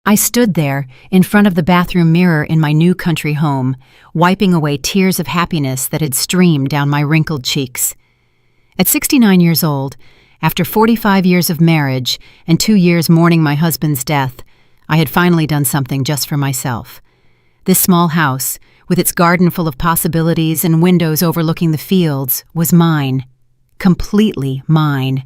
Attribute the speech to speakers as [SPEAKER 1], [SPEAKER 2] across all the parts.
[SPEAKER 1] I stood there, in front of the bathroom mirror in my new country home, wiping away tears of happiness that had streamed down my wrinkled cheeks. At 69 years old, after 45 years of marriage and 2 years mourning my husband's death, I had finally done something just for myself. This small house, with its garden full of possibilities and windows overlooking the fields, was mine. Completely mine.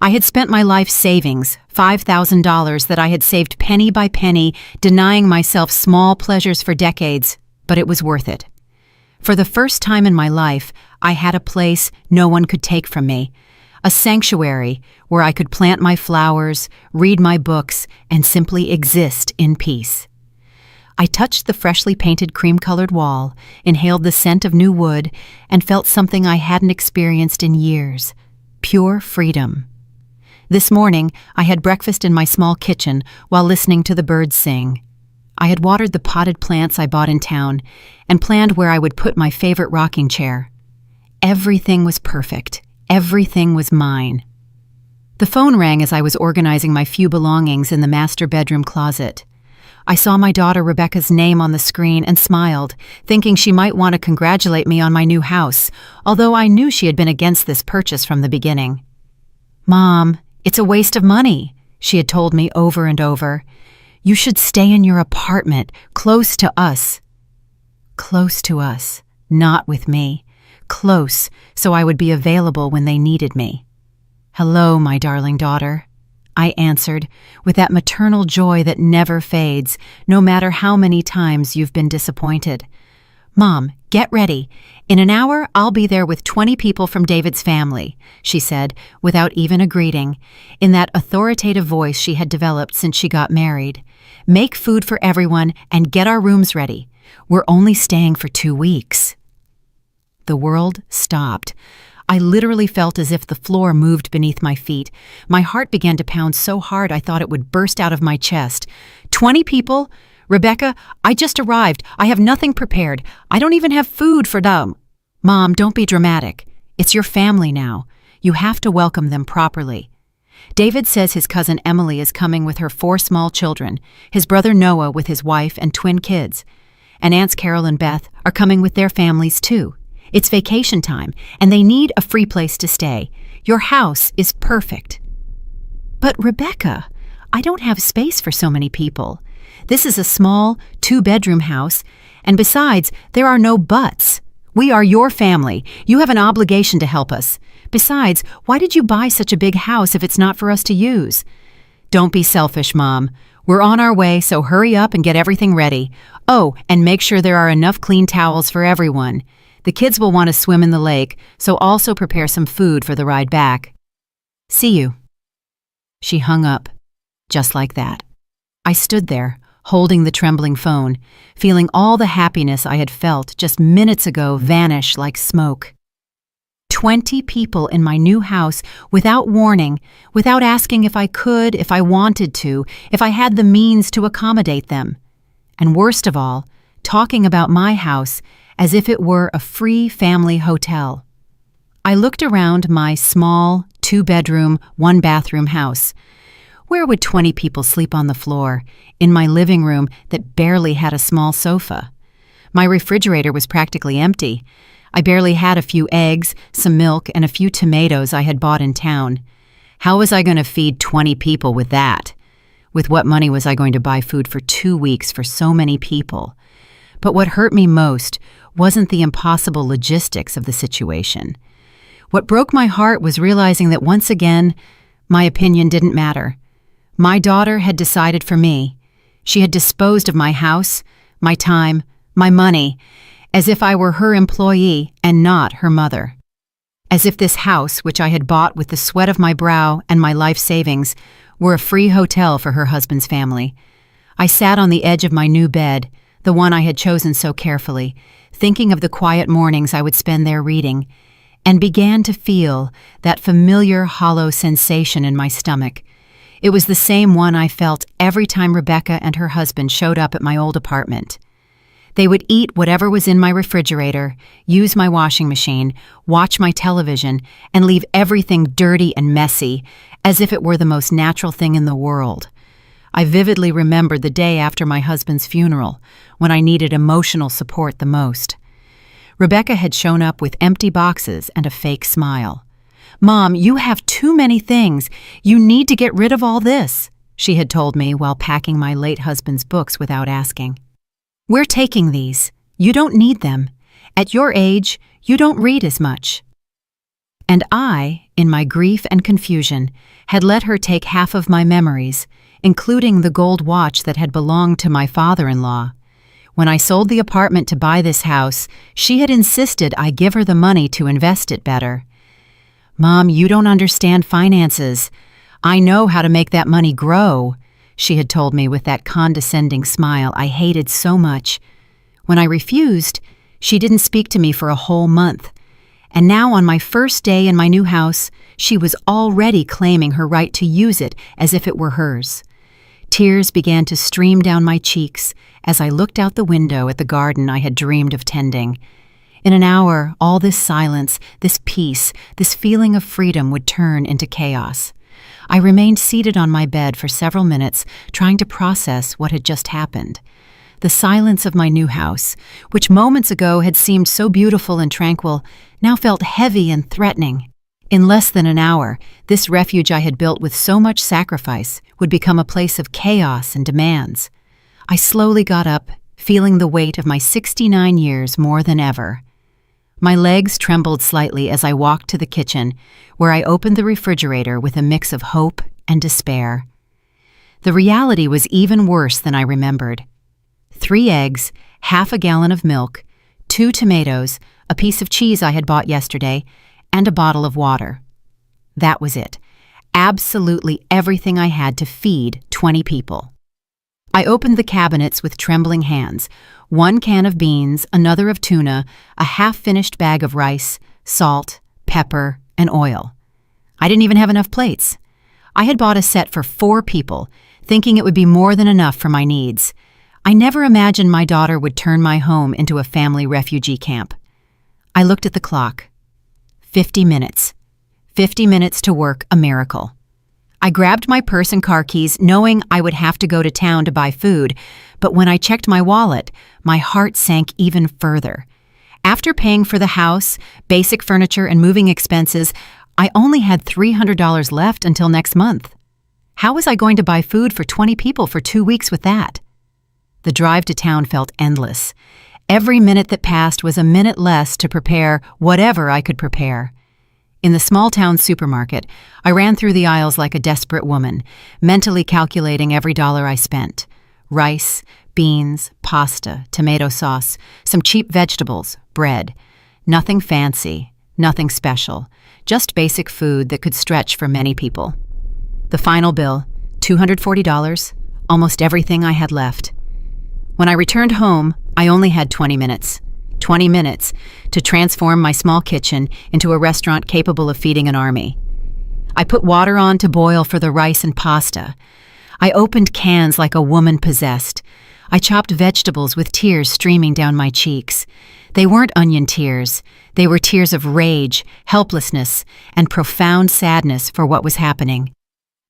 [SPEAKER 1] I had spent my life savings, $5,000 that I had saved penny by penny, denying myself small pleasures for decades, but it was worth it. For the first time in my life, I had a place no one could take from me, a sanctuary where I could plant my flowers, read my books, and simply exist in peace. I touched the freshly painted cream-colored wall, inhaled the scent of new wood, and felt something I hadn't experienced in years: pure freedom. This morning, I had breakfast in my small kitchen while listening to the birds sing. I had watered the potted plants I bought in town and planned where I would put my favorite rocking chair. Everything was perfect. Everything was mine. The phone rang as I was organizing my few belongings in the master bedroom closet. I saw my daughter Rebecca's name on the screen and smiled, thinking she might want to congratulate me on my new house, although I knew she had been against this purchase from the beginning. "Mom, it's a waste of money," she had told me over and over. "You should stay in your apartment, close to us." Close to us, not with me. Close, so I would be available when they needed me. "Hello, my darling daughter," I answered, with that maternal joy that never fades, no matter how many times you've been disappointed. "Mom, get ready. In an hour, I'll be there with 20 people from David's family," she said, without even a greeting, in that authoritative voice she had developed since she got married. "Make food for everyone and get our rooms ready. We're only staying for 2 weeks." The world stopped. I literally felt as if the floor moved beneath my feet. My heart began to pound so hard I thought it would burst out of my chest. 20 people? "Rebecca, I just arrived. I have nothing prepared. I don't even have food for them." "Mom, don't be dramatic. It's your family now. You have to welcome them properly. David says his cousin Emily is coming with her 4 small children, his brother Noah with his wife and twin kids, and Aunts Carol and Beth are coming with their families too. It's vacation time, and they need a free place to stay. Your house is perfect." "But Rebecca, I don't have space for so many people. This is a small 2-bedroom house, and besides, there are no buts. We are your family. You have an obligation to help us. Besides, why did you buy such a big house if it's not for us to use?" "Don't be selfish, Mom. We're on our way, so hurry up and get everything ready. Oh, and make sure there are enough clean towels for everyone. The kids will want to swim in the lake, so also prepare some food for the ride back. See you." She hung up, just like that. I stood there, holding the trembling phone, feeling all the happiness I had felt just minutes ago vanish like smoke. 20 people in my new house without warning, without asking if I could, if I wanted to, if I had the means to accommodate them. And worst of all, talking about my house as if it were a free family hotel. I looked around my small, 2-bedroom, 1-bathroom house. Where would 20 people sleep on the floor, in my living room that barely had a small sofa? My refrigerator was practically empty. I barely had a few eggs, some milk, and a few tomatoes I had bought in town. How was I going to feed 20 people with that? With what money was I going to buy food for 2 weeks for so many people? But what hurt me most wasn't the impossible logistics of the situation. What broke my heart was realizing that once again, my opinion didn't matter. My daughter had decided for me. She had disposed of my house, my time, my money, as if I were her employee and not her mother. As if this house, which I had bought with the sweat of my brow and my life savings, were a free hotel for her husband's family. I sat on the edge of my new bed, the one I had chosen so carefully, thinking of the quiet mornings I would spend there reading, and began to feel that familiar hollow sensation in my stomach. It was the same one I felt every time Rebecca and her husband showed up at my old apartment. They would eat whatever was in my refrigerator, use my washing machine, watch my television, and leave everything dirty and messy, as if it were the most natural thing in the world. I vividly remembered the day after my husband's funeral, when I needed emotional support the most. Rebecca had shown up with empty boxes and a fake smile. "Mom, you have too many things. You need to get rid of all this," she had told me while packing my late husband's books without asking. "We're taking these. You don't need them. At your age, you don't read as much." And I, in my grief and confusion, had let her take half of my memories, including the gold watch that had belonged to my father-in-law. When I sold the apartment to buy this house, she had insisted I give her the money to invest it better. "Mom, you don't understand finances. I know how to make that money grow," she had told me with that condescending smile I hated so much. When I refused, she didn't speak to me for a whole month. And now on my first day in my new house, she was already claiming her right to use it as if it were hers. Tears began to stream down my cheeks as I looked out the window at the garden I had dreamed of tending. In an hour, all this silence, this peace, this feeling of freedom would turn into chaos. I remained seated on my bed for several minutes, trying to process what had just happened. The silence of my new house, which moments ago had seemed so beautiful and tranquil, now felt heavy and threatening. In less than an hour, this refuge I had built with so much sacrifice would become a place of chaos and demands. I slowly got up, feeling the weight of my 69 years more than ever. My legs trembled slightly as I walked to the kitchen, where I opened the refrigerator with a mix of hope and despair. The reality was even worse than I remembered. 3 eggs, half a gallon of milk, 2 tomatoes, a piece of cheese I had bought yesterday, and a bottle of water. That was it. Absolutely everything I had to feed 20 people. I opened the cabinets with trembling hands. 1 can of beans, another of tuna, a half-finished bag of rice, salt, pepper, and oil. I didn't even have enough plates. I had bought a set for 4 people, thinking it would be more than enough for my needs. I never imagined my daughter would turn my home into a family refugee camp. I looked at the clock. 50 minutes. 50 minutes to work a miracle. I grabbed my purse and car keys, knowing I would have to go to town to buy food, but when I checked my wallet, my heart sank even further. After paying for the house, basic furniture, and moving expenses, I only had $300 left until next month. How was I going to buy food for 20 people for 2 weeks with that? The drive to town felt endless. Every minute that passed was a minute less to prepare whatever I could prepare. In the small-town supermarket, I ran through the aisles like a desperate woman, mentally calculating every dollar I spent. Rice, beans, pasta, tomato sauce, some cheap vegetables, bread. Nothing fancy, nothing special, just basic food that could stretch for many people. The final bill, $240, almost everything I had left. When I returned home, I only had 20 minutes. 20 minutes to transform my small kitchen into a restaurant capable of feeding an army. I put water on to boil for the rice and pasta. I opened cans like a woman possessed. I chopped vegetables with tears streaming down my cheeks. They weren't onion tears. They were tears of rage, helplessness, and profound sadness for what was happening.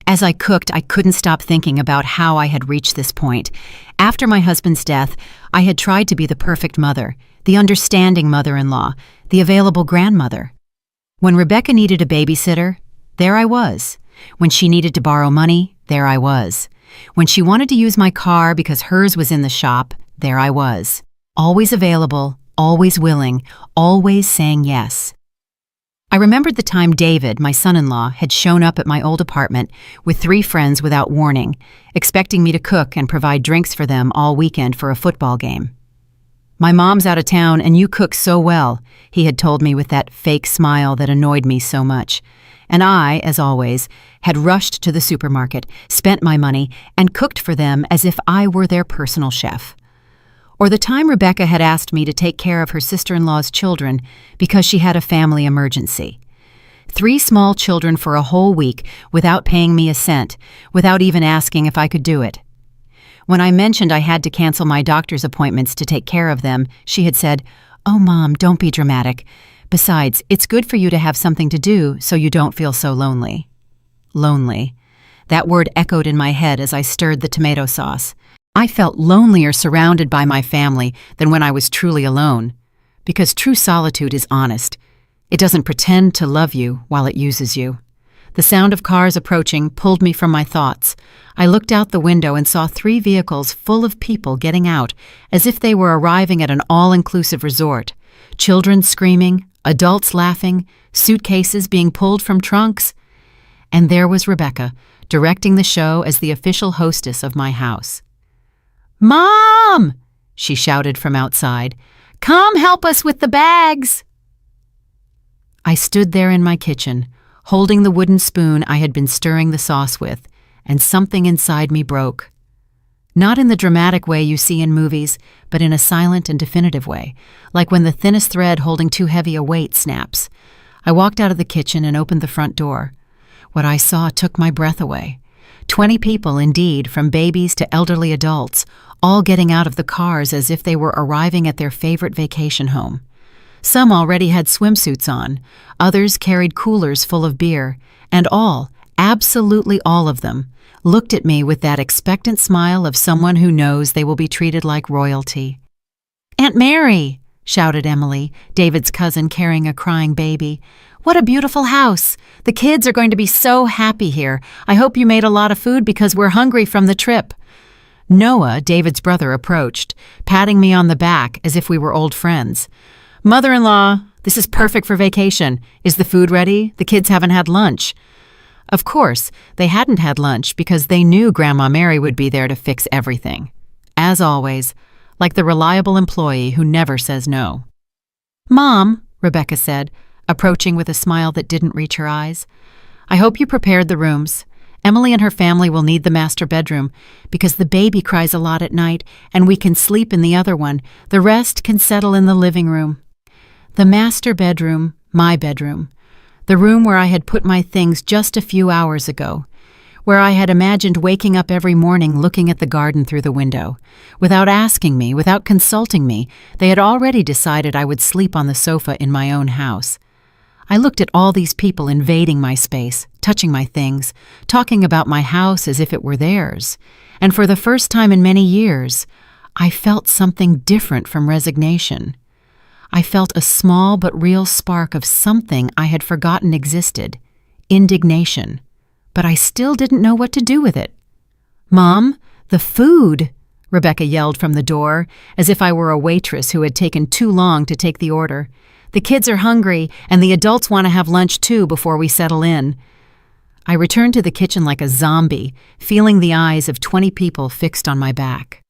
[SPEAKER 1] As I cooked, I couldn't stop thinking about how I had reached this point. After my husband's death, I had tried to be the perfect mother, the understanding mother-in-law, the available grandmother. When Rebecca needed a babysitter, there I was. When she needed to borrow money, there I was. When she wanted to use my car because hers was in the shop, there I was. Always available, always willing, always saying yes. I remembered the time David, my son-in-law, had shown up at my old apartment with 3 friends without warning, expecting me to cook and provide drinks for them all weekend for a football game. "My mom's out of town and you cook so well," he had told me with that fake smile that annoyed me so much. And I, as always, had rushed to the supermarket, spent my money, and cooked for them as if I were their personal chef. Or the time Rebecca had asked me to take care of her sister-in-law's children because she had a family emergency. 3 small children for a whole week without paying me a cent, without even asking if I could do it. When I mentioned I had to cancel my doctor's appointments to take care of them, she had said, "Oh, Mom, don't be dramatic. Besides, it's good for you to have something to do so you don't feel so lonely." Lonely. That word echoed in my head as I stirred the tomato sauce. I felt lonelier surrounded by my family than when I was truly alone. Because true solitude is honest. It doesn't pretend to love you while it uses you. The sound of cars approaching pulled me from my thoughts. I looked out the window and saw 3 vehicles full of people getting out, as if they were arriving at an all-inclusive resort. Children screaming, adults laughing, suitcases being pulled from trunks. And there was Rebecca, directing the show as the official hostess of my house. "Mom!" she shouted from outside. "Come help us with the bags!" I stood there in my kitchen, holding the wooden spoon I had been stirring the sauce with, and something inside me broke. Not in the dramatic way you see in movies, but in a silent and definitive way, like when the thinnest thread holding too heavy a weight snaps. I walked out of the kitchen and opened the front door. What I saw took my breath away. 20 people, indeed, from babies to elderly adults, all getting out of the cars as if they were arriving at their favorite vacation home. Some already had swimsuits on, others carried coolers full of beer, and all, absolutely all of them, looked at me with that expectant smile of someone who knows they will be treated like royalty. "Aunt Mary!" shouted Emily, David's cousin carrying a crying baby. "What a beautiful house! The kids are going to be so happy here. I hope you made a lot of food because we're hungry from the trip." Noah, David's brother, approached, patting me on the back as if we were old friends. "Mother-in-law, this is perfect for vacation. Is the food ready? The kids haven't had lunch." Of course, they hadn't had lunch because they knew Grandma Mary would be there to fix everything. As always, like the reliable employee who never says no. "Mom," Rebecca said, approaching with a smile that didn't reach her eyes, "I hope you prepared the rooms. Emily and her family will need the master bedroom because the baby cries a lot at night and we can sleep in the other one. The rest can settle in the living room." The master bedroom, my bedroom. The room where I had put my things just a few hours ago, where I had imagined waking up every morning looking at the garden through the window. Without asking me, without consulting me, they had already decided I would sleep on the sofa in my own house. I looked at all these people invading my space, touching my things, talking about my house as if it were theirs. And for the first time in many years, I felt something different from resignation. I felt a small but real spark of something I had forgotten existed, indignation. But I still didn't know what to do with it. "Mom, the food!" Rebecca yelled from the door, as if I were a waitress who had taken too long to take the order. "The kids are hungry, and the adults want to have lunch too before we settle in." I returned to the kitchen like a zombie, feeling the eyes of 20 people fixed on my back.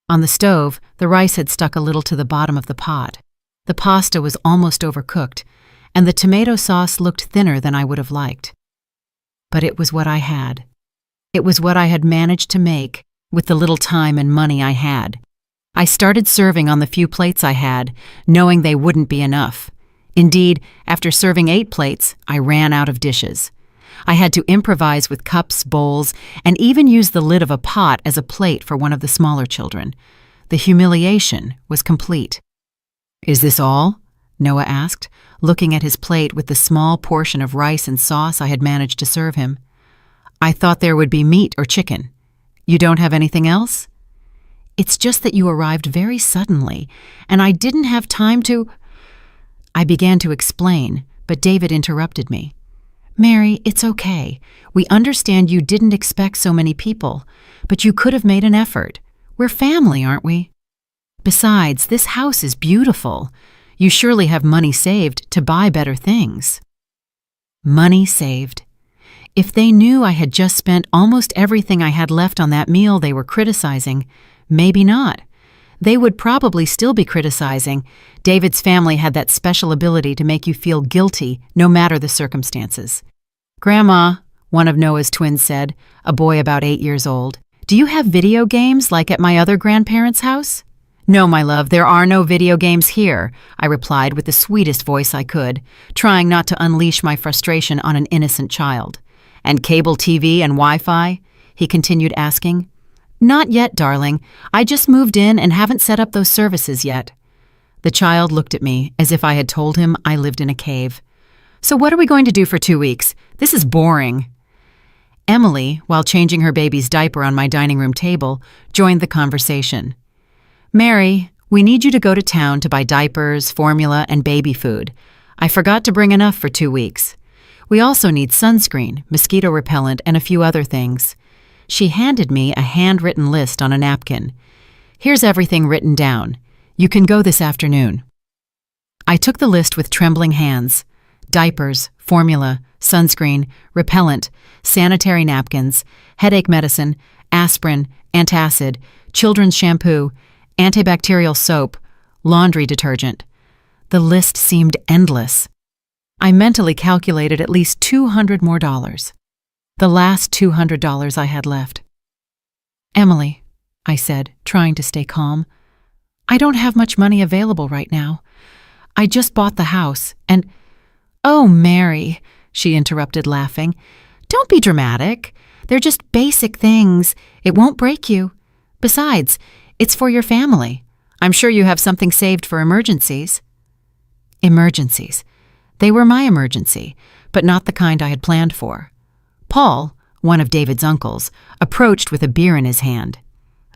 [SPEAKER 1] On the stove, the rice had stuck a little to the bottom of the pot. The pasta was almost overcooked, and the tomato sauce looked thinner than I would have liked. But it was what I had. It was what I had managed to make with the little time and money I had. I started serving on the few plates I had, knowing they wouldn't be enough. Indeed, after serving 8 plates, I ran out of dishes. I had to improvise with cups, bowls, and even use the lid of a pot as a plate for one of the smaller children. The humiliation was complete. "Is this all?" Noah asked, looking at his plate with the small portion of rice and sauce I had managed to serve him. "I thought there would be meat or chicken. You don't have anything else?" "It's just that you arrived very suddenly, and I didn't have time to—" I began to explain, but David interrupted me. "Mary, it's okay. We understand you didn't expect so many people, but you could have made an effort. We're family, aren't we? Besides, this house is beautiful. You surely have money saved to buy better things." Money saved. If they knew I had just spent almost everything I had left on that meal they were criticizing, maybe not. They would probably still be criticizing. David's family had that special ability to make you feel guilty no matter the circumstances. "Grandma," one of Noah's twins said, a boy about 8 years old, "do you have video games like at my other grandparents' house?" "No, my love, there are no video games here," I replied with the sweetest voice I could, trying not to unleash my frustration on an innocent child. "And cable TV and Wi-Fi?" he continued asking. "Not yet, darling. I just moved in and haven't set up those services yet." The child looked at me as if I had told him I lived in a cave. "So what are we going to do for 2 weeks? This is boring." Emily, while changing her baby's diaper on my dining room table, joined the conversation. "Mary, we need you to go to town to buy diapers, formula, and baby food. I forgot to bring enough for 2 weeks. We also need sunscreen, mosquito repellent, and a few other things." She handed me a handwritten list on a napkin. "Here's everything written down. You can go this afternoon." I took the list with trembling hands. Diapers, formula, sunscreen, repellent, sanitary napkins, headache medicine, aspirin, antacid, children's shampoo, antibacterial soap, laundry detergent. The list seemed endless. I mentally calculated at least $200 more. The last $200 I had left. "Emily," I said, trying to stay calm, "I don't have much money available right now. I just bought the house, and—" "Oh, Mary," she interrupted, laughing. "Don't be dramatic. They're just basic things. It won't break you. Besides, it's for your family. I'm sure you have something saved for emergencies." Emergencies. They were my emergency, but not the kind I had planned for. Paul, one of David's uncles, approached with a beer in his hand.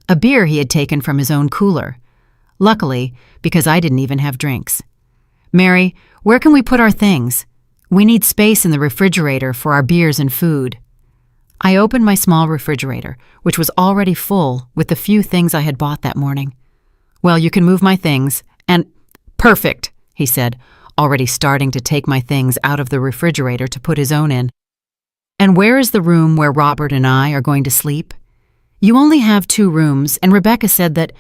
[SPEAKER 1] A beer he had taken from his own cooler. Luckily, because I didn't even have drinks. "Mary, where can we put our things? We need space in the refrigerator for our beers and food." I opened my small refrigerator, which was already full with the few things I had bought that morning. "Well, you can move my things, and—" "Perfect," he said, already starting to take my things out of the refrigerator to put his own in. "And where is the room where Robert and I are going to sleep? You only have 2 rooms, and Rebecca said that—"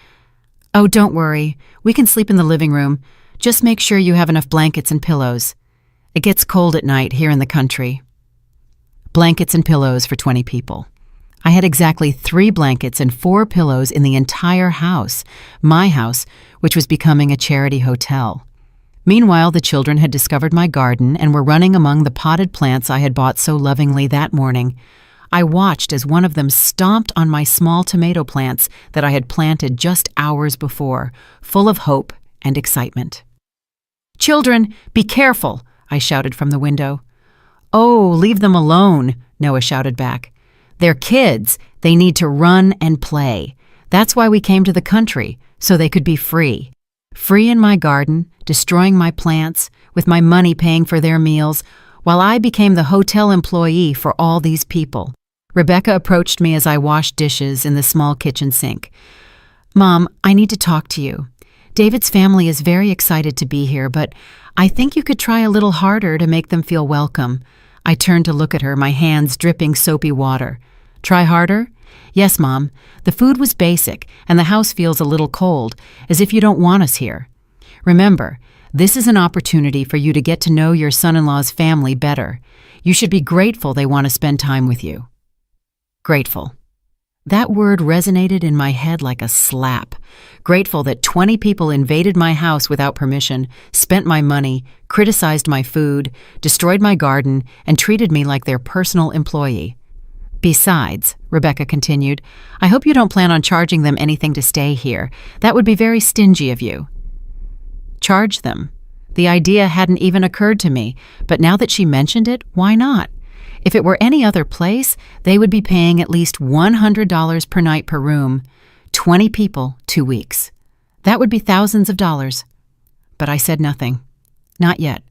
[SPEAKER 1] "Oh, don't worry. We can sleep in the living room. Just make sure you have enough blankets and pillows. It gets cold at night here in the country." Blankets and pillows for 20 people. I had exactly 3 blankets and 4 pillows in the entire house, my house, which was becoming a charity hotel. Meanwhile, the children had discovered my garden and were running among the potted plants I had bought so lovingly that morning. I watched as one of them stomped on my small tomato plants that I had planted just hours before, full of hope and excitement. "Children, be careful!" I shouted from the window. "Oh, leave them alone," Noah shouted back. "They're kids. They need to run and play. That's why we came to the country, so they could be free. Free in my garden, destroying my plants, with my money paying for their meals, while I became the hotel employee for all these people." Rebecca approached me as I washed dishes in the small kitchen sink. "Mom, I need to talk to you. David's family is very excited to be here, but I think you could try a little harder to make them feel welcome." I turned to look at her, my hands dripping soapy water. "Try harder?" "Yes, Mom. The food was basic, and the house feels a little cold, as if you don't want us here. Remember, this is an opportunity for you to get to know your son-in-law's family better. You should be grateful they want to spend time with you." Grateful. That word resonated in my head like a slap. Grateful that 20 people invaded my house without permission, spent my money, criticized my food, destroyed my garden, and treated me like their personal employee. "Besides," Rebecca continued, "I hope you don't plan on charging them anything to stay here. That would be very stingy of you." Charge them. The idea hadn't even occurred to me, but now that she mentioned it, why not? If it were any other place, they would be paying at least $100 per night per room. 20 people, 2 weeks. That would be thousands of dollars. But I said nothing. Not yet.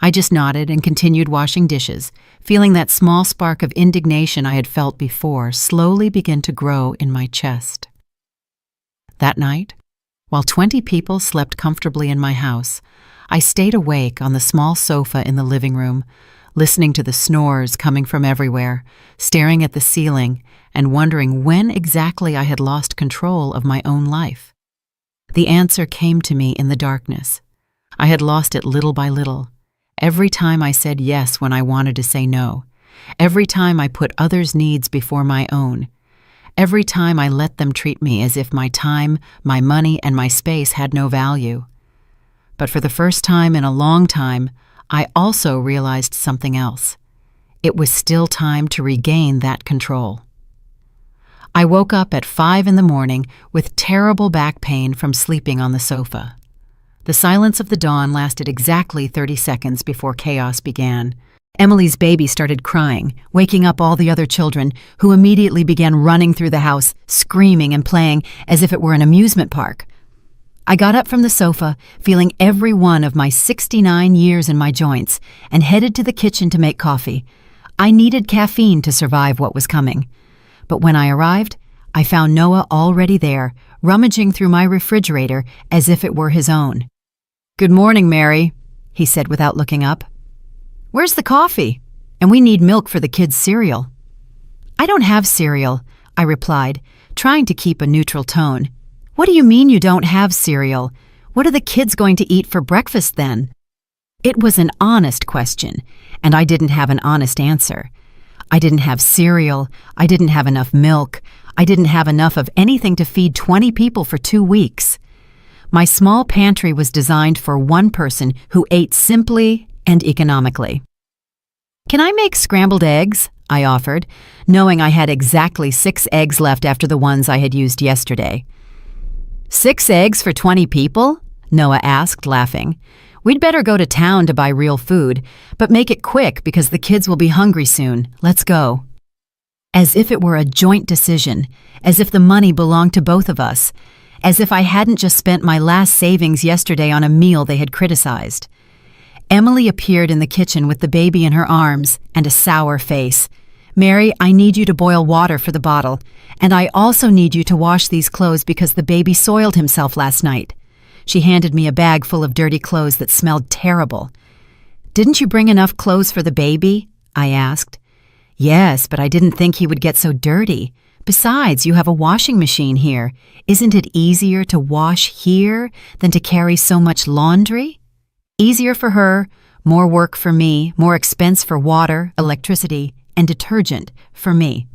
[SPEAKER 1] I just nodded and continued washing dishes, feeling that small spark of indignation I had felt before slowly begin to grow in my chest. That night, while 20 people slept comfortably in my house, I stayed awake on the small sofa in the living room, listening to the snores coming from everywhere, staring at the ceiling, and wondering when exactly I had lost control of my own life. The answer came to me in the darkness. I had lost it little by little. Every time I said yes when I wanted to say no. Every time I put others' needs before my own. Every time I let them treat me as if my time, my money, and my space had no value. But for the first time in a long time, I also realized something else. It was still time to regain that control. I woke up at 5 in the morning with terrible back pain from sleeping on the sofa. The silence of the dawn lasted exactly 30 seconds before chaos began. Emily's baby started crying, waking up all the other children, who immediately began running through the house, screaming and playing as if it were an amusement park. I got up from the sofa, feeling every one of my 69 years in my joints, and headed to the kitchen to make coffee. I needed caffeine to survive what was coming. But when I arrived, I found Noah already there, rummaging through my refrigerator as if it were his own. "Good morning, Mary," he said without looking up. "Where's the coffee? And we need milk for the kids' cereal." "I don't have cereal," I replied, trying to keep a neutral tone. "What do you mean you don't have cereal? What are the kids going to eat for breakfast then?" It was an honest question, and I didn't have an honest answer. I didn't have cereal, I didn't have enough milk, I didn't have enough of anything to feed 20 people for 2 weeks. My small pantry was designed for one person who ate simply and economically. "Can I make scrambled eggs?" I offered, knowing I had exactly 6 eggs left after the ones I had used yesterday. "6 eggs for 20 people?" Noah asked, laughing. "We'd better go to town to buy real food, but make it quick because the kids will be hungry soon. Let's go." As if it were a joint decision, as if the money belonged to both of us, as if I hadn't just spent my last savings yesterday on a meal they had criticized. Emily appeared in the kitchen with the baby in her arms and a sour face. "Mary, I need you to boil water for the bottle, and I also need you to wash these clothes because the baby soiled himself last night." She handed me a bag full of dirty clothes that smelled terrible. "Didn't you bring enough clothes for the baby?" I asked. "Yes, but I didn't think he would get so dirty. Besides, you have a washing machine here. Isn't it easier to wash here than to carry so much laundry?" Easier for her, more work for me, more expense for water, electricity, and detergent for me.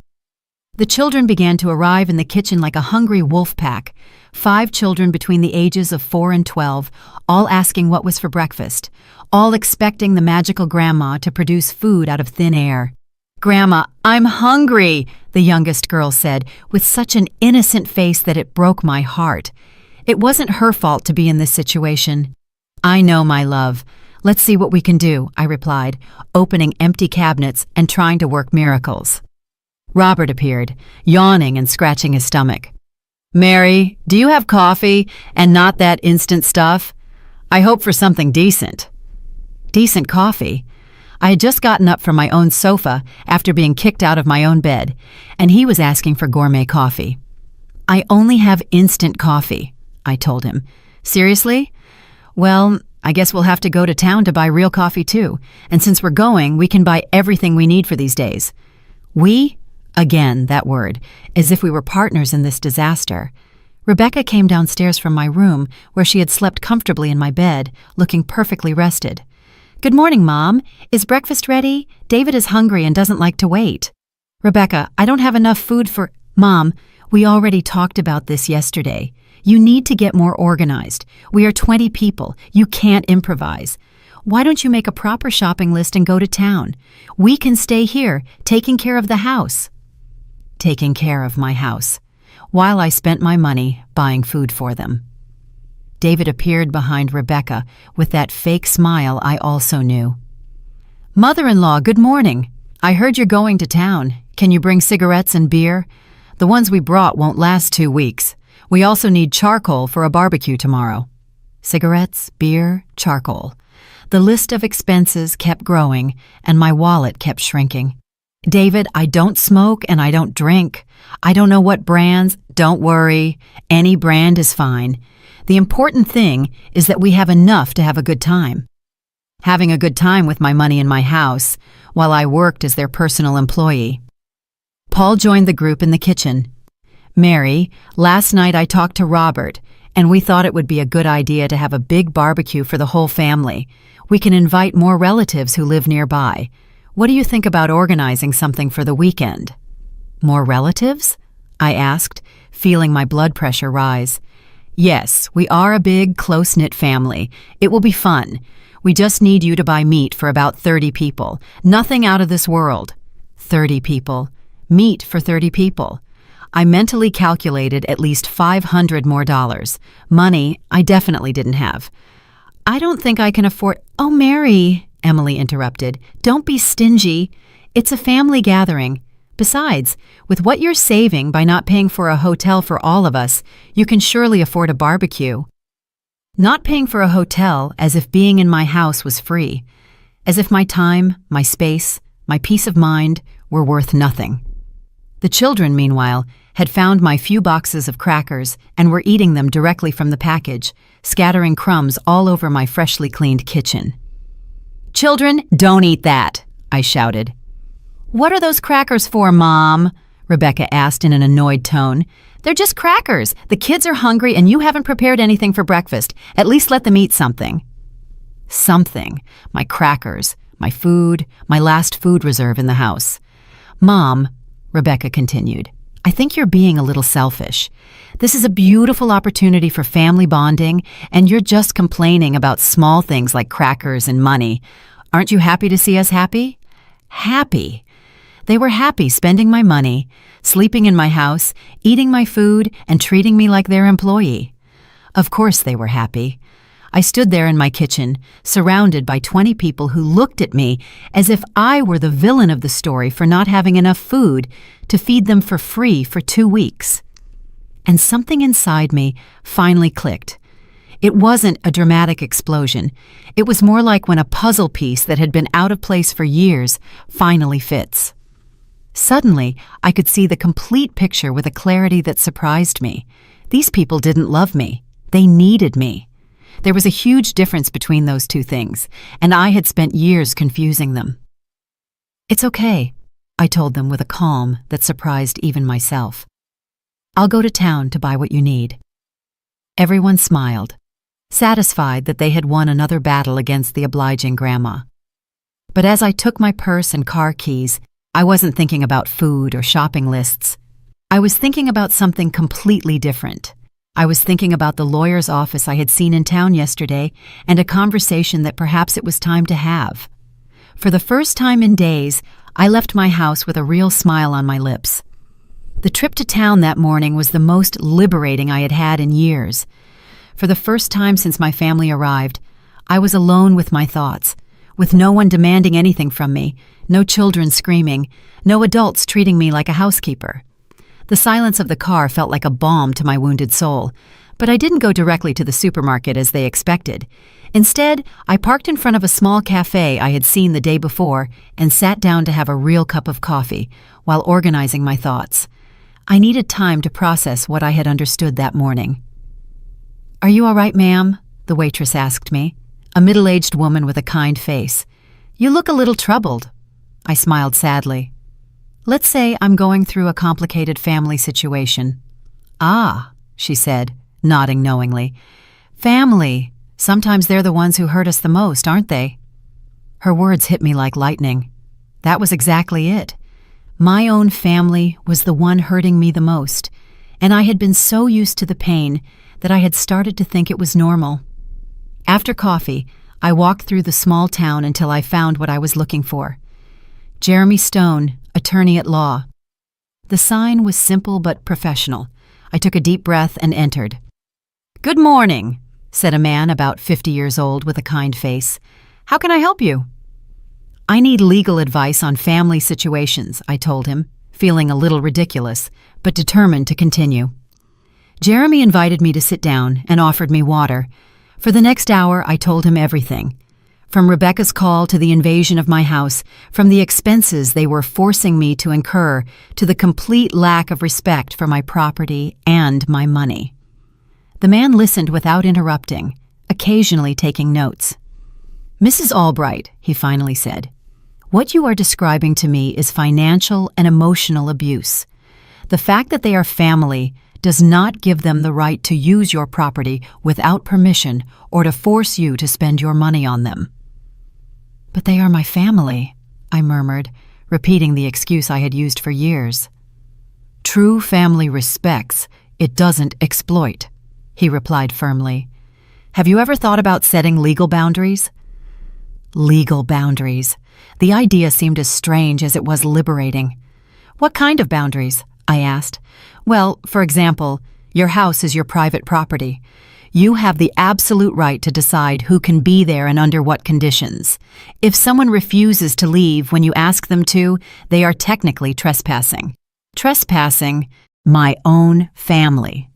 [SPEAKER 1] The children began to arrive in the kitchen like a hungry wolf pack, 5 children between the ages of 4 and 12, all asking what was for breakfast, all expecting the magical grandma to produce food out of thin air. "Grandma, I'm hungry," the youngest girl said, with such an innocent face that it broke my heart. It wasn't her fault to be in this situation. "I know, my love. Let's see what we can do," I replied, opening empty cabinets and trying to work miracles. Robert appeared, yawning and scratching his stomach. "Mary, do you have coffee and not that instant stuff? I hope for something decent." Decent coffee? I had just gotten up from my own sofa after being kicked out of my own bed, and he was asking for gourmet coffee. "I only have instant coffee," I told him. "Seriously? Well, I guess we'll have to go to town to buy real coffee too, and since we're going, we can buy everything we need for these days." "We?" Again, that word, as if we were partners in this disaster. Rebecca came downstairs from my room, where she had slept comfortably in my bed, looking perfectly rested. "Good morning, Mom. Is breakfast ready? David is hungry and doesn't like to wait." "Rebecca, I don't have enough food for—" "Mom, we already talked about this yesterday. You need to get more organized. We are 20 people. You can't improvise. Why don't you make a proper shopping list and go to town? We can stay here, taking care of the house." Taking care of my house, while I spent my money buying food for them. David appeared behind Rebecca with that fake smile I also knew. "Mother-in-law, good morning. I heard you're going to town. Can you bring cigarettes and beer? The ones we brought won't last 2 weeks. We also need charcoal for a barbecue tomorrow." Cigarettes, beer, charcoal. The list of expenses kept growing, and my wallet kept shrinking. "David, I don't smoke and I don't drink. I don't know what brands." "Don't worry. Any brand is fine. The important thing is that we have enough to have a good time." Having a good time with my money in my house, while I worked as their personal employee. Paul joined the group in the kitchen. "Mary, last night I talked to Robert, and we thought it would be a good idea to have a big barbecue for the whole family. We can invite more relatives who live nearby. What do you think about organizing something for the weekend?" "More relatives?" I asked, feeling my blood pressure rise. "Yes, we are a big, close-knit family. It will be fun. We just need you to buy meat for about 30 people. Nothing out of this world." 30 people. Meat for 30 people. I mentally calculated at least $500 more. Money I definitely didn't have. "I don't think I can afford—" "Oh, Mary," Emily interrupted. "Don't be stingy. It's a family gathering. Besides, with what you're saving by not paying for a hotel for all of us, you can surely afford a barbecue." Not paying for a hotel as if being in my house was free, as if my time, my space, my peace of mind were worth nothing. The children, meanwhile, had found my few boxes of crackers and were eating them directly from the package, scattering crumbs all over my freshly cleaned kitchen. "Children, don't eat that," I shouted. "What are those crackers for, Mom?" Rebecca asked in an annoyed tone. "They're just crackers. The kids are hungry and you haven't prepared anything for breakfast. At least let them eat something." Something. My crackers, my food, my last food reserve in the house. "Mom," Rebecca continued, "I think you're being a little selfish. This is a beautiful opportunity for family bonding, and you're just complaining about small things like crackers and money. Aren't you happy to see us happy?" Happy. They were happy spending my money, sleeping in my house, eating my food, and treating me like their employee. Of course they were happy. I stood there in my kitchen, surrounded by 20 people who looked at me as if I were the villain of the story for not having enough food to feed them for free for 2 weeks. And something inside me finally clicked. It wasn't a dramatic explosion. It was more like when a puzzle piece that had been out of place for years finally fits. Suddenly, I could see the complete picture with a clarity that surprised me. These people didn't love me. They needed me. There was a huge difference between those two things, and I had spent years confusing them. "It's okay," I told them with a calm that surprised even myself. "I'll go to town to buy what you need." Everyone smiled, satisfied that they had won another battle against the obliging grandma. But as I took my purse and car keys, I wasn't thinking about food or shopping lists. I was thinking about something completely different. I was thinking about the lawyer's office I had seen in town yesterday and a conversation that perhaps it was time to have. For the first time in days, I left my house with a real smile on my lips. The trip to town that morning was the most liberating I had had in years. For the first time since my family arrived, I was alone with my thoughts, with no one demanding anything from me, no children screaming, no adults treating me like a housekeeper. The silence of the car felt like a balm to my wounded soul, but I didn't go directly to the supermarket as they expected. Instead, I parked in front of a small cafe I had seen the day before and sat down to have a real cup of coffee while organizing my thoughts. I needed time to process what I had understood that morning. "Are you all right, ma'am?" the waitress asked me, a middle-aged woman with a kind face. "You look a little troubled." I smiled sadly. "Let's say I'm going through a complicated family situation." "Ah," she said, nodding knowingly. "Family. Sometimes they're the ones who hurt us the most, aren't they?" Her words hit me like lightning. That was exactly it. My own family was the one hurting me the most, and I had been so used to the pain that I had started to think it was normal. After coffee, I walked through the small town until I found what I was looking for. Jeremy Stone, attorney at law. The sign was simple but professional. I took a deep breath and entered. "Good morning," said a man about 50 years old with a kind face. "How can I help you?" "I need legal advice on family situations," I told him, feeling a little ridiculous, but determined to continue. Jeremy invited me to sit down and offered me water. For the next hour, I told him everything. From Rebecca's call to the invasion of my house, from the expenses they were forcing me to incur to the complete lack of respect for my property and my money. The man listened without interrupting, occasionally taking notes. "Mrs. Albright," he finally said, "what you are describing to me is financial and emotional abuse. The fact that they are family does not give them the right to use your property without permission or to force you to spend your money on them." "But they are my family," I murmured, repeating the excuse I had used for years. "True family respects, it doesn't exploit," he replied firmly. "Have you ever thought about setting legal boundaries?" Legal boundaries. The idea seemed as strange as it was liberating. "What kind of boundaries?" I asked. "Well, for example, your house is your private property. You have the absolute right to decide who can be there and under what conditions. If someone refuses to leave when you ask them to, they are technically trespassing. Trespassing my own family.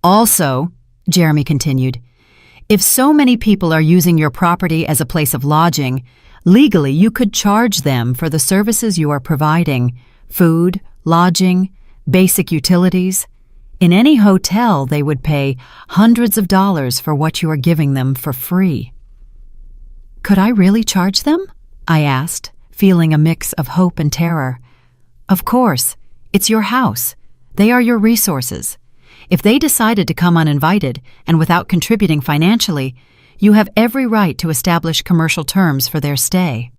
[SPEAKER 1] Also, Jeremy continued, if so many people are using your property as a place of lodging, legally you could charge them for the services you are providing: food, lodging, basic utilities. In any hotel, they would pay hundreds of dollars for what you are giving them for free. Could I really charge them? I asked, feeling a mix of hope and terror. Of course. It's your house. They are your resources. If they decided to come uninvited and without contributing financially, you have every right to establish commercial terms for their stay.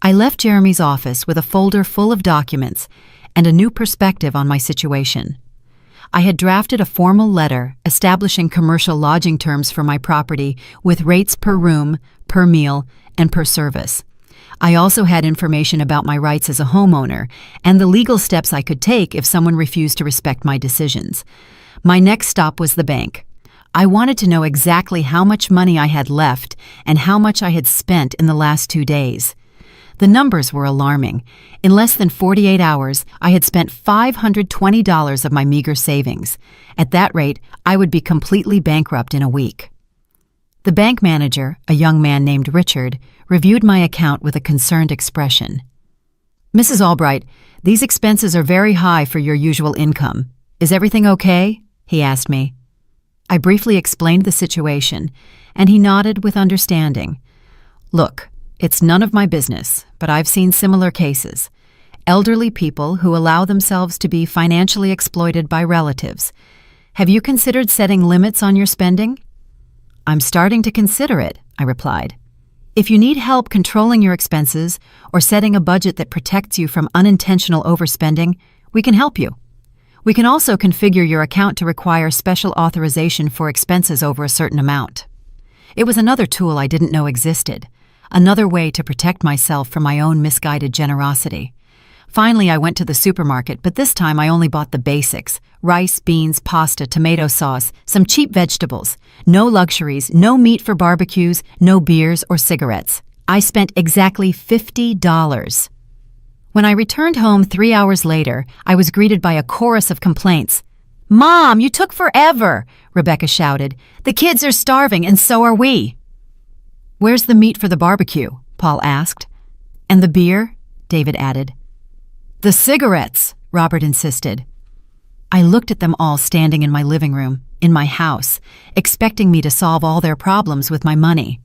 [SPEAKER 1] I left Jeremy's office with a folder full of documents and a new perspective on my situation. I had drafted a formal letter establishing commercial lodging terms for my property with rates per room, per meal, and per service. I also had information about my rights as a homeowner and the legal steps I could take if someone refused to respect my decisions. My next stop was the bank. I wanted to know exactly how much money I had left and how much I had spent in the last 2 days. The numbers were alarming. In less than 48 hours, I had spent $520 of my meager savings. At that rate, I would be completely bankrupt in a week. The bank manager, a young man named Richard, reviewed my account with a concerned expression. Mrs. Albright, these expenses are very high for your usual income. Is everything okay? He asked me. I briefly explained the situation, and he nodded with understanding. Look, it's none of my business, but I've seen similar cases. Elderly people who allow themselves to be financially exploited by relatives. Have you considered setting limits on your spending? I'm starting to consider it, I replied. If you need help controlling your expenses or setting a budget that protects you from unintentional overspending, we can help you. We can also configure your account to require special authorization for expenses over a certain amount. It was another tool I didn't know existed. Another way to protect myself from my own misguided generosity. Finally, I went to the supermarket, but this time I only bought the basics: rice, beans, pasta, tomato sauce, some cheap vegetables. No luxuries, no meat for barbecues, no beers or cigarettes. I spent exactly $50. When I returned home 3 hours later, I was greeted by a chorus of complaints. "Mom, you took forever," Rebecca shouted. "The kids are starving and so are we." "Where's the meat for the barbecue?" Paul asked. "And the beer?" David added. "The cigarettes," Robert insisted. I looked at them all standing in my living room, in my house, expecting me to solve all their problems with my money.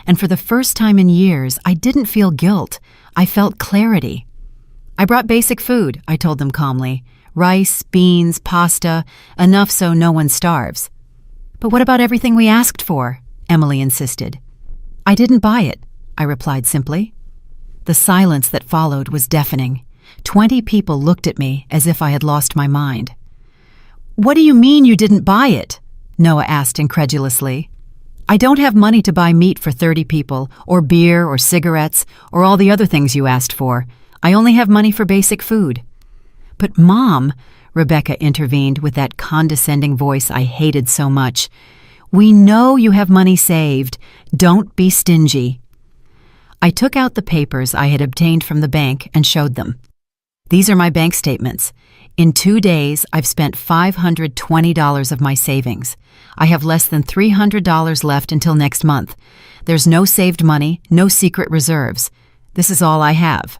[SPEAKER 1] And for the first time in years, I didn't feel guilt. I felt clarity. "I brought basic food," I told them calmly. "Rice, beans, pasta, enough so no one starves." "But what about everything we asked for?" Emily insisted. "I didn't buy it," I replied simply. The silence that followed was deafening. 20 people looked at me as if I had lost my mind. "What do you mean you didn't buy it?" Noah asked incredulously. "I don't have money to buy meat for 30 people, or beer, or cigarettes, or all the other things you asked for. I only have money for basic food." "But Mom," Rebecca intervened with that condescending voice I hated so much, "we know you have money saved. Don't be stingy." I took out the papers I had obtained from the bank and showed them. "These are my bank statements. In 2 days, I've spent $520 of my savings. I have less than $300 left until next month. There's no saved money, no secret reserves. This is all I have."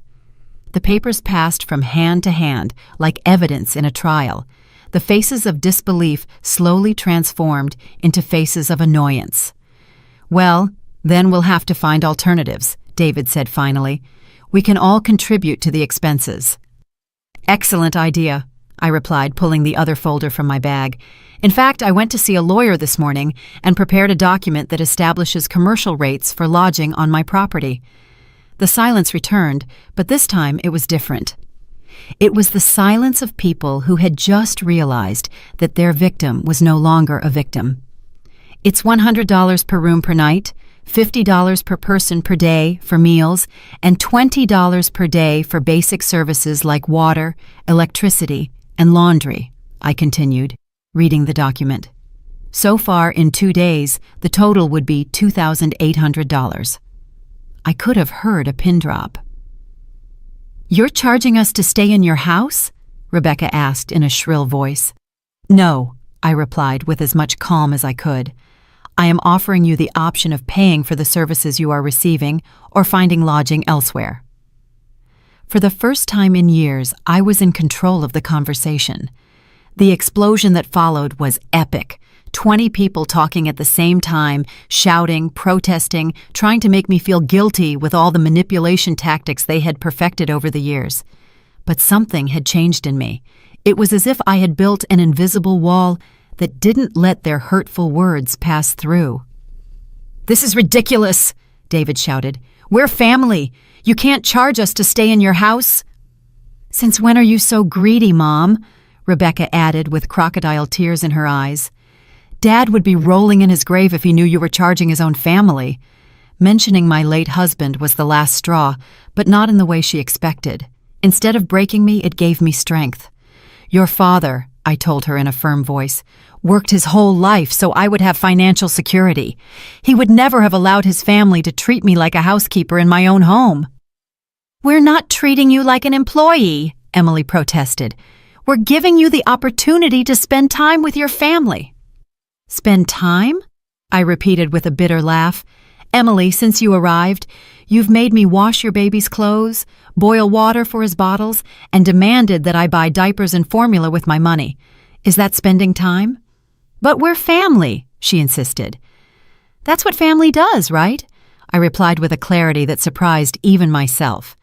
[SPEAKER 1] The papers passed from hand to hand like evidence in a trial. The faces of disbelief slowly transformed into faces of annoyance. "Well, then we'll have to find alternatives," David said finally. "We can all contribute to the expenses." "Excellent idea," I replied, pulling the other folder from my bag. "In fact, I went to see a lawyer this morning and prepared a document that establishes commercial rates for lodging on my property." The silence returned, but this time it was different. It was the silence of people who had just realized that their victim was no longer a victim. "It's $100 per room per night, $50 per person per day for meals, and $20 per day for basic services like water, electricity, and laundry," I continued, reading the document. So far, in 2 days, the total would be $2,800. I could have heard a pin drop. "You're charging us to stay in your house?" Rebecca asked in a shrill voice. "No," I replied with as much calm as I could. "I am offering you the option of paying for the services you are receiving or finding lodging elsewhere." For the first time in years, I was in control of the conversation. The explosion that followed was epic. 20 people talking at the same time, shouting, protesting, trying to make me feel guilty with all the manipulation tactics they had perfected over the years. But something had changed in me. It was as if I had built an invisible wall that didn't let their hurtful words pass through. "This is ridiculous," David shouted. "We're family. You can't charge us to stay in your house." "Since when are you so greedy, Mom?" Rebecca added with crocodile tears in her eyes. "Dad would be rolling in his grave if he knew you were charging his own family." Mentioning my late husband was the last straw, but not in the way she expected. Instead of breaking me, it gave me strength. "Your father," I told her in a firm voice, "worked his whole life so I would have financial security. He would never have allowed his family to treat me like a housekeeper in my own home." "We're not treating you like an employee," Emily protested. "We're giving you the opportunity to spend time with your family." "Spend time?" I repeated with a bitter laugh. "Emily, since you arrived, you've made me wash your baby's clothes, boil water for his bottles, and demanded that I buy diapers and formula with my money. Is that spending time?" "But we're family," she insisted. "That's what family does, right?" I replied with a clarity that surprised even myself.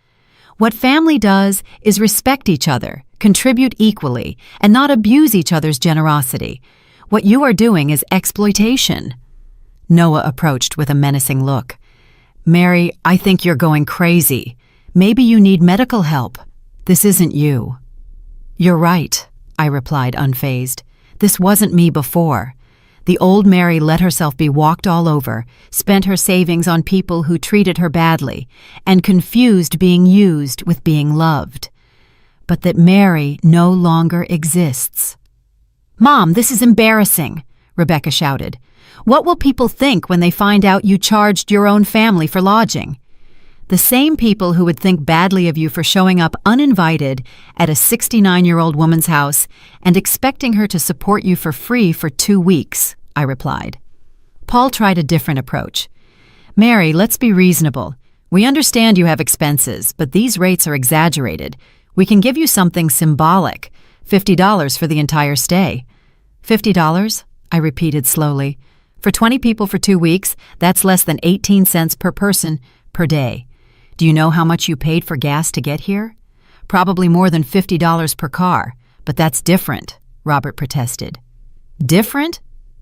[SPEAKER 1] "What family does is respect each other, contribute equally, and not abuse each other's generosity. What you are doing is exploitation." Noah approached with a menacing look. "Mary, I think you're going crazy. Maybe you need medical help. This isn't you." "You're right," I replied unfazed. "This wasn't me before." The old Mary let herself be walked all over, spent her savings on people who treated her badly, and confused being used with being loved. But that Mary no longer exists. "Mom, this is embarrassing," Rebecca shouted. "What will people think when they find out you charged your own family for lodging?" The same people who would think badly of you for showing up uninvited at a 69-year-old woman's house and expecting her to support you for free for 2 weeks, I replied. Paul tried a different approach. "Mary, let's be reasonable. We understand you have expenses, but these rates are exaggerated. We can give you something symbolic, $50 for the entire stay." $50? I repeated slowly. "For 20 people for 2 weeks, that's less than 18 cents per person per day. Do you know how much you paid for gas to get here? Probably more than $50 per car, but that's different," Robert protested. "Different?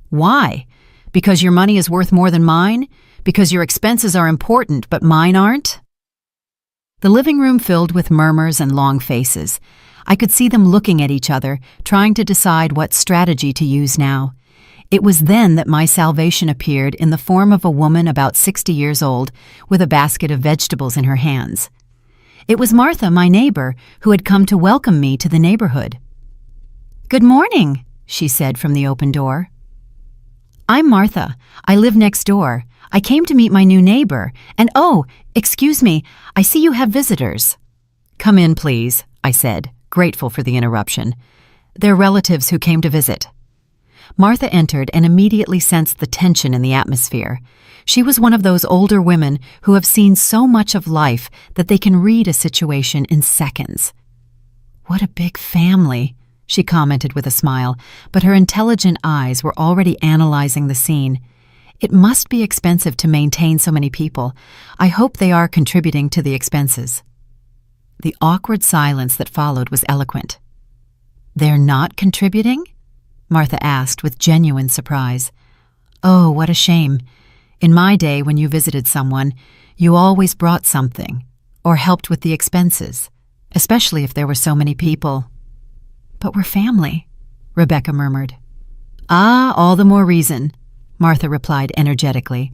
[SPEAKER 1] Why? Because your money is worth more than mine? Because your expenses are important, but mine aren't?" The living room filled with murmurs and long faces. I could see them looking at each other, trying to decide what strategy to use now. It was then that my salvation appeared in the form of a woman about 60 years old with a basket of vegetables in her hands. It was Martha, my neighbor, who had come to welcome me to the neighborhood. "Good morning," she said from the open door. "I'm Martha. I live next door. I came to meet my new neighbor, and oh, excuse me, I see you have visitors." "Come in, please," I said, grateful for the interruption. "They're relatives who came to visit." Martha entered and immediately sensed the tension in the atmosphere. She was one of those older women who have seen so much of life that they can read a situation in seconds. "What a big family," she commented with a smile, but her intelligent eyes were already analyzing the scene. "It must be expensive to maintain so many people. I hope they are contributing to the expenses." The awkward silence that followed was eloquent. "They're not contributing?" Martha asked with genuine surprise. "Oh, what a shame. In my day, when you visited someone, you always brought something, or helped with the expenses, especially if there were so many people." "But we're family," Rebecca murmured. "Ah, all the more reason," Martha replied energetically.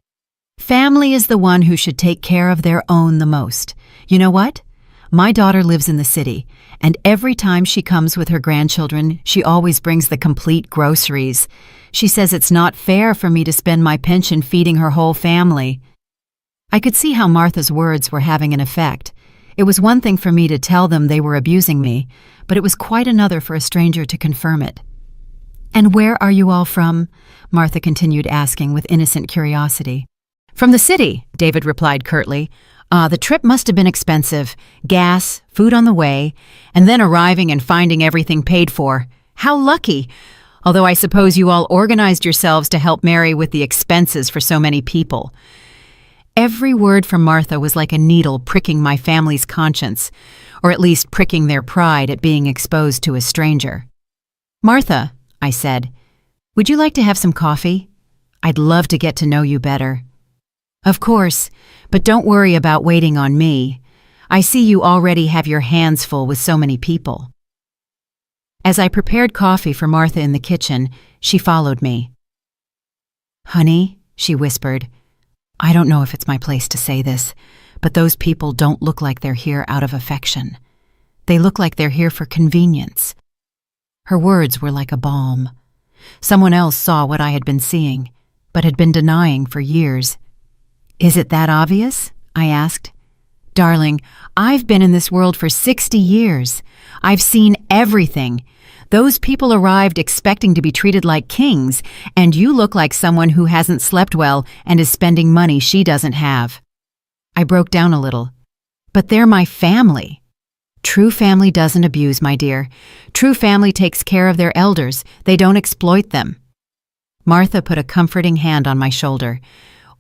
[SPEAKER 1] "Family is the one who should take care of their own the most. You know what? My daughter lives in the city, and every time she comes with her grandchildren, she always brings the complete groceries. She says it's not fair for me to spend my pension feeding her whole family. I could see how Martha's words were having an effect. It was one thing for me to tell them they were abusing me, but it was quite another for a stranger to confirm it. "And where are you all from?" Martha continued asking with innocent curiosity. "From the city," David replied curtly. The trip must have been expensive. Gas, food on the way, and then arriving and finding everything paid for. How lucky! Although I suppose you all organized yourselves to help Mary with the expenses for so many people." Every word from Martha was like a needle pricking my family's conscience, or at least pricking their pride at being exposed to a stranger. "Martha," I said, "would you like to have some coffee? I'd love to get to know you better." "Of course, but don't worry about waiting on me. I see you already have your hands full with so many people." As I prepared coffee for Martha in the kitchen, she followed me. "Honey," she whispered, "I don't know if it's my place to say this, but those people don't look like they're here out of affection. They look like they're here for convenience." Her words were like a balm. Someone else saw what I had been seeing, but had been denying for years. "Is it that obvious?" I asked. "Darling, I've been in this world for 60 years. I've seen everything. Those people arrived expecting to be treated like kings, and you look like someone who hasn't slept well and is spending money she doesn't have." I broke down a little. "But they're my family." "True family doesn't abuse, my dear. True family takes care of their elders. They don't exploit them." Martha put a comforting hand on my shoulder.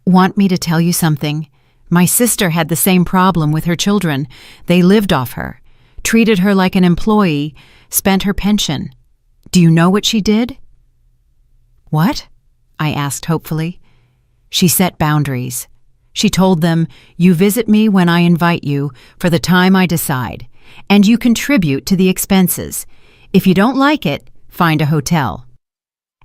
[SPEAKER 1] "Want me to tell you something? My sister had the same problem with her children. They lived off her, treated her like an employee, spent her pension. Do you know what she did?" "What?" I asked hopefully. "She set boundaries. She told them, 'You visit me when I invite you, for the time I decide, and you contribute to the expenses. If you don't like it, find a hotel.'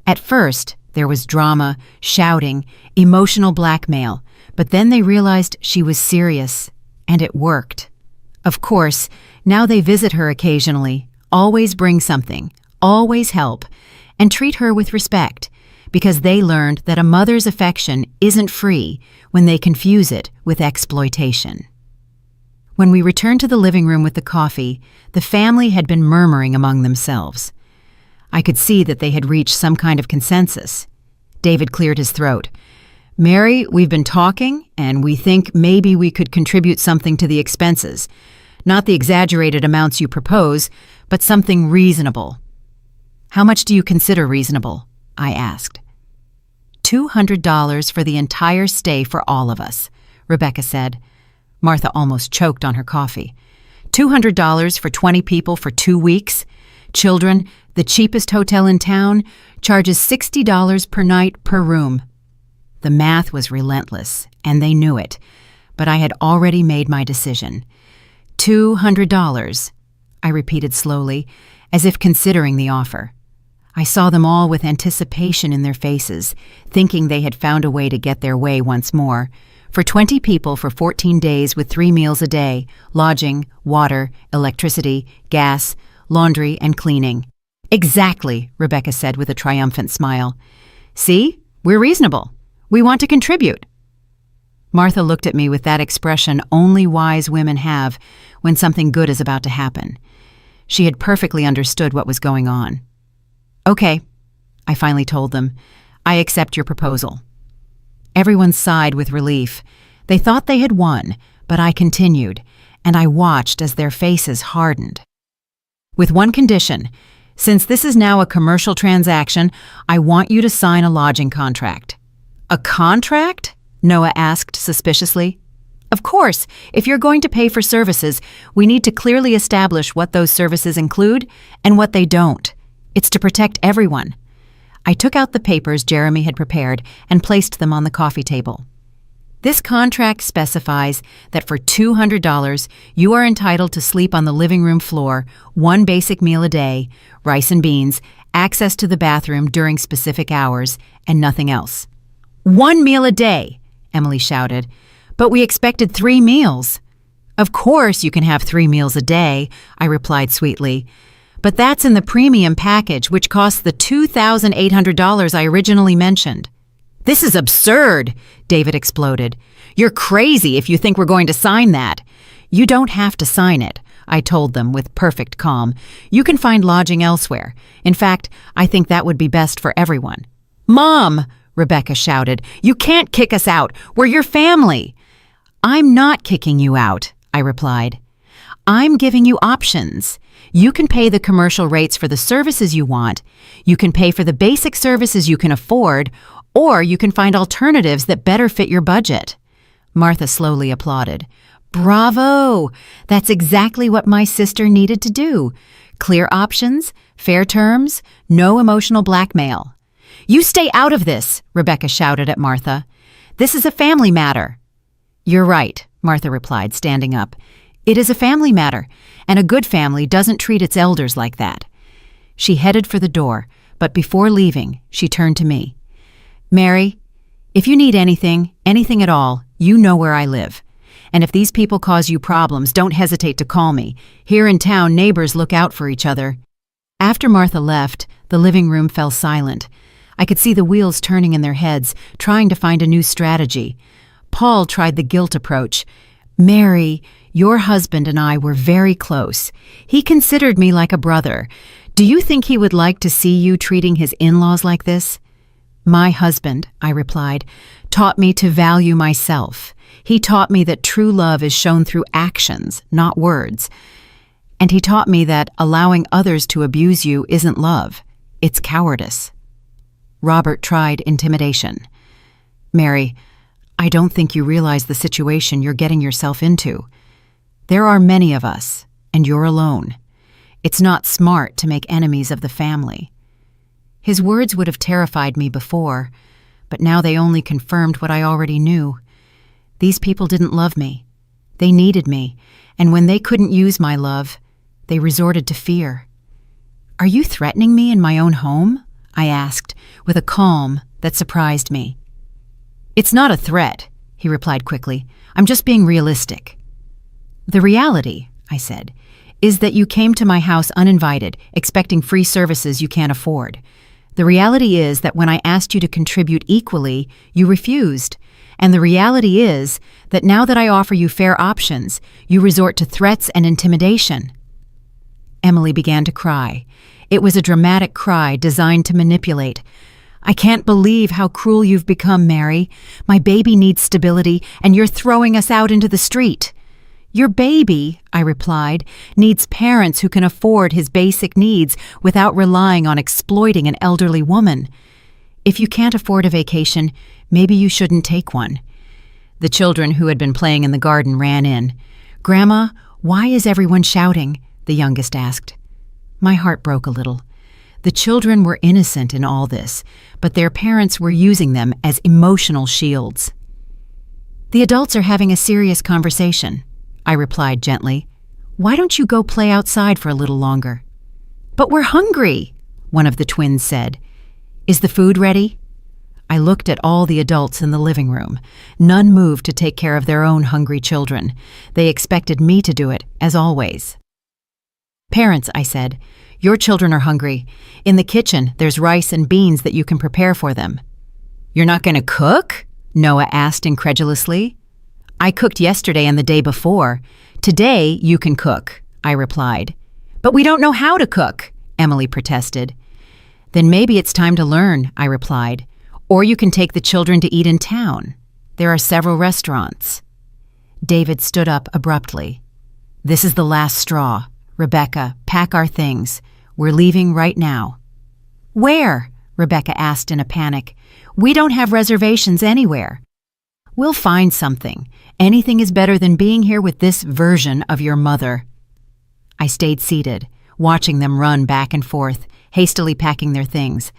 [SPEAKER 1] At first, there was drama, shouting, emotional blackmail, but then they realized she was serious, and it worked. Of course, now they visit her occasionally, always bring something, always help, and treat her with respect, because they learned that a mother's affection isn't free when they confuse it with exploitation." When we returned to the living room with the coffee, the family had been murmuring among themselves. I could see that they had reached some kind of consensus. David cleared his throat. "Mary, we've been talking, and we think maybe we could contribute something to the expenses. Not the exaggerated amounts you propose, but something reasonable." "How much do you consider reasonable?" I asked. $200 for the entire stay for all of us," Rebecca said. Martha almost choked on her coffee. $200 for 20 people for 2 weeks? Children, the cheapest hotel in town, charges $60 per night per room. The math was relentless, and they knew it, but I had already made my decision. $200, I repeated slowly, as if considering the offer. I saw them all with anticipation in their faces, thinking they had found a way to get their way once more. For 20 people for 14 days with 3 meals a day, lodging, water, electricity, gas, laundry, and cleaning. "Exactly," Rebecca said with a triumphant smile. "See, we're reasonable. We want to contribute." Martha looked at me with that expression only wise women have when something good is about to happen. She had perfectly understood what was going on. "Okay," I finally told them. "I accept your proposal." Everyone sighed with relief. They thought they had won, but I continued, and I watched as their faces hardened. "With one condition. Since this is now a commercial transaction, I want you to sign a lodging contract." "A contract?" Noah asked suspiciously. "Of course, if you're going to pay for services, we need to clearly establish what those services include and what they don't. It's to protect everyone." I took out the papers Jeremy had prepared and placed them on the coffee table. "This contract specifies that for $200, you are entitled to sleep on the living room floor, 1 basic meal a day, rice and beans, access to the bathroom during specific hours, and nothing else." "1 meal a day!" Emily shouted. "But we expected 3 meals." Of course you can have 3 meals a day, I replied sweetly. But that's in the premium package, which costs the $2,800 I originally mentioned. This is absurd, David exploded. You're crazy if you think we're going to sign that. You don't have to sign it, I told them with perfect calm. You can find lodging elsewhere. In fact, I think that would be best for everyone. Mom, Rebecca shouted, you can't kick us out. We're your family. I'm not kicking you out, I replied. I'm giving you options. You can pay the commercial rates for the services you want. You can pay for the basic services you can afford, or you can find alternatives that better fit your budget. Martha slowly applauded. Bravo! That's exactly what my sister needed to do. Clear options, fair terms, no emotional blackmail. You stay out of this, Rebecca shouted at Martha. This is a family matter. You're right, Martha replied, standing up. It is a family matter, and a good family doesn't treat its elders like that. She headed for the door, but before leaving, she turned to me. Mary, if you need anything at all, you know where I live. And if these people cause you problems, don't hesitate to call me. Here in town, neighbors look out for each other. After Martha left, the living room fell silent. I could see the wheels turning in their heads, trying to find a new strategy. Paul tried the guilt approach. Mary, your husband and I were very close. He considered me like a brother. Do you think he would like to see you treating his in-laws like this? My husband, I replied, taught me to value myself. He taught me that true love is shown through actions, not words. And he taught me that allowing others to abuse you isn't love, it's cowardice. Robert tried intimidation. Mary, I don't think you realize the situation you're getting yourself into. There are many of us, and you're alone. It's not smart to make enemies of the family. His words would have terrified me before, but now they only confirmed what I already knew. These people didn't love me. They needed me, and when they couldn't use my love, they resorted to fear. Are you threatening me in my own home? I asked, with a calm that surprised me. It's not a threat, he replied quickly. I'm just being realistic. The reality, I said, is that you came to my house uninvited, expecting free services you can't afford. The reality is that when I asked you to contribute equally, you refused. And the reality is that now that I offer you fair options, you resort to threats and intimidation. Emily began to cry. It was a dramatic cry designed to manipulate. I can't believe how cruel you've become, Mary. My baby needs stability, and you're throwing us out into the street. Your baby, I replied, needs parents who can afford his basic needs without relying on exploiting an elderly woman. If you can't afford a vacation, maybe you shouldn't take one. The children who had been playing in the garden ran in. Grandma, why is everyone shouting? The youngest asked. My heart broke a little. The children were innocent in all this, but their parents were using them as emotional shields. The adults are having a serious conversation, I replied gently. Why don't you go play outside for a little longer? But we're hungry, one of the twins said. Is the food ready? I looked at all the adults in the living room. None moved to take care of their own hungry children. They expected me to do it, as always. Parents, I said, your children are hungry. In the kitchen, there's rice and beans that you can prepare for them. You're not going to cook? Noah asked incredulously. I cooked yesterday and the day before. Today, you can cook, I replied. But we don't know how to cook, Emily protested. Then maybe it's time to learn, I replied. Or you can take the children to eat in town. There are several restaurants. David stood up abruptly. This is the last straw. Rebecca, pack our things. We're leaving right now. Where? Rebecca asked in a panic. We don't have reservations anywhere. We'll find something. Anything is better than being here with this version of your mother. I stayed seated, watching them run back and forth, hastily packing their things.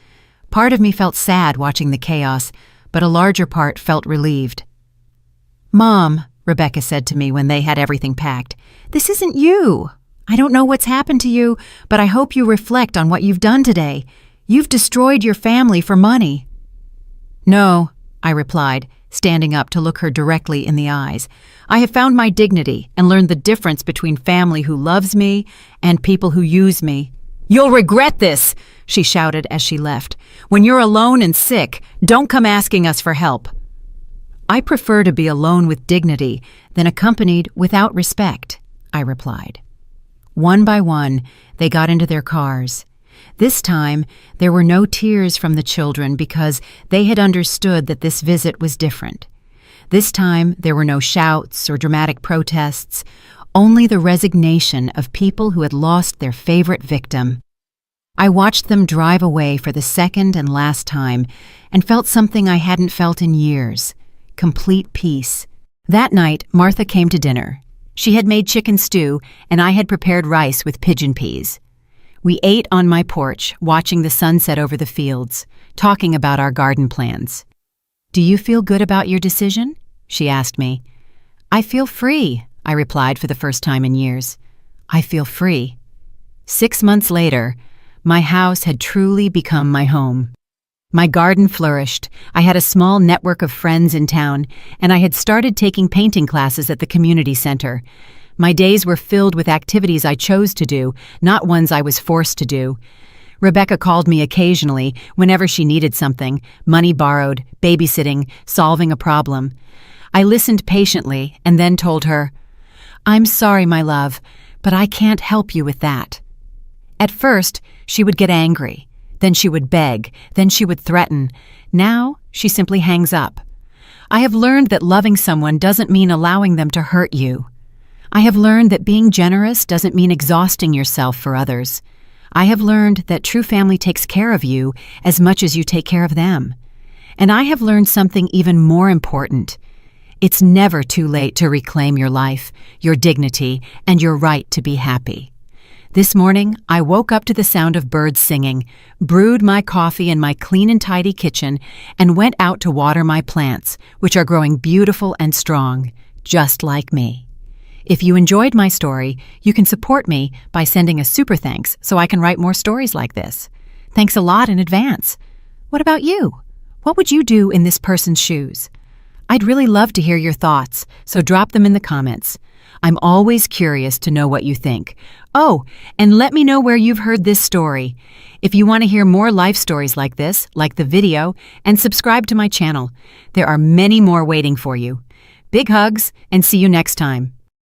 [SPEAKER 1] Part of me felt sad watching the chaos, but a larger part felt relieved. Mom, Rebecca said to me when they had everything packed, this isn't you. I don't know what's happened to you, but I hope you reflect on what you've done today. You've destroyed your family for money. No, I replied, standing up to look her directly in the eyes. "I have found my dignity and learned the difference between family who loves me and people who use me." "You'll regret this," she shouted as she left. "When you're alone and sick, don't come asking us for help." "I prefer to be alone with dignity than accompanied without respect," I replied. One by one, they got into their cars. This time, there were no tears from the children because they had understood that this visit was different. This time, there were no shouts or dramatic protests, only the resignation of people who had lost their favorite victim. I watched them drive away for the second and last time and felt something I hadn't felt in years: complete peace. That night, Martha came to dinner. She had made chicken stew, and I had prepared rice with pigeon peas. We ate on my porch, watching the sunset over the fields, talking about our garden plans. "Do you feel good about your decision?" she asked me. "I feel free," I replied for the first time in years. "I feel free." 6 months later, my house had truly become my home. My garden flourished, I had a small network of friends in town, and I had started taking painting classes at the community center. My days were filled with activities I chose to do, not ones I was forced to do. Rebecca called me occasionally whenever she needed something: money borrowed, babysitting, solving a problem. I listened patiently and then told her, "I'm sorry, my love, but I can't help you with that." At first, she would get angry. Then she would beg, then she would threaten. Now, she simply hangs up. I have learned that loving someone doesn't mean allowing them to hurt you. I have learned that being generous doesn't mean exhausting yourself for others. I have learned that true family takes care of you as much as you take care of them. And I have learned something even more important. It's never too late to reclaim your life, your dignity, and your right to be happy. This morning, I woke up to the sound of birds singing, brewed my coffee in my clean and tidy kitchen, and went out to water my plants, which are growing beautiful and strong, just like me. If you enjoyed my story, you can support me by sending a super thanks so I can write more stories like this. Thanks a lot in advance. What about you? What would you do in this person's shoes? I'd really love to hear your thoughts, so drop them in the comments. I'm always curious to know what you think. Oh, and let me know where you've heard this story. If you want to hear more life stories like this, like the video, and subscribe to my channel. There are many more waiting for you. Big hugs, and see you next time.